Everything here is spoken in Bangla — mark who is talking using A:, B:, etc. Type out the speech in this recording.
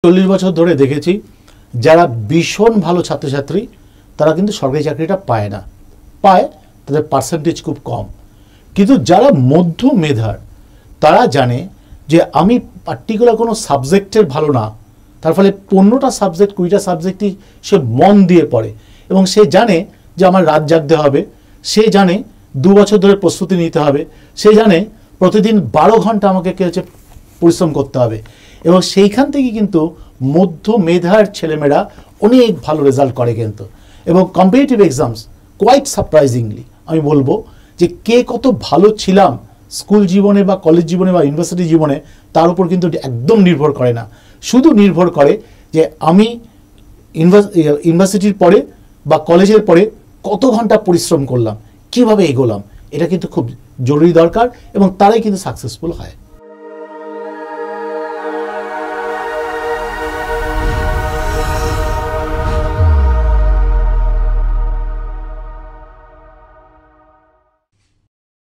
A: 40 বছর ধরে দেখেছি যারা ভীষণ ভালো ছাত্রছাত্রী তারা কিন্তু সরকারি চাকরিটা পায় না, পায় তাদের পার্সেন্টেজ খুব কম। কিন্তু যারা মধ্য মেধার তারা জানে যে আমি পার্টিকুলার কোনো সাবজেক্টের ভালো না, তার ফলে 15টা সাবজেক্ট 20টা সাবজেক্টই সে মন দিয়ে পড়ে এবং সে জানে যে আমার রাত জাগতে হবে, সে জানে 2 বছর ধরে প্রস্তুতি নিতে হবে, সে জানে প্রতিদিন 12 ঘন্টা আমাকে পরিশ্রম করতে হবে এবং সেইখান থেকে কিন্তু মধ্য মেধার ছেলেমেয়েরা অনেক ভালো রেজাল্ট করে কিন্তু। এবং কম্পিটিটিভ এক্সামস কোয়াইট সারপ্রাইজিংলি আমি বলবো যে কে কত ভালো ছিলাম স্কুল জীবনে বা কলেজ জীবনে বা ইউনিভার্সিটি জীবনে তার উপর কিন্তু একদম নির্ভর করে না, শুধু নির্ভর করে যে আমি ইউনিভার্সিটির পরে বা কলেজের পরে কত ঘন্টা পরিশ্রম করলাম, কিভাবে এগোলাম। এটা কিন্তু খুব জরুরি দরকার এবং তারাই কিন্তু সাকসেসফুল হয়।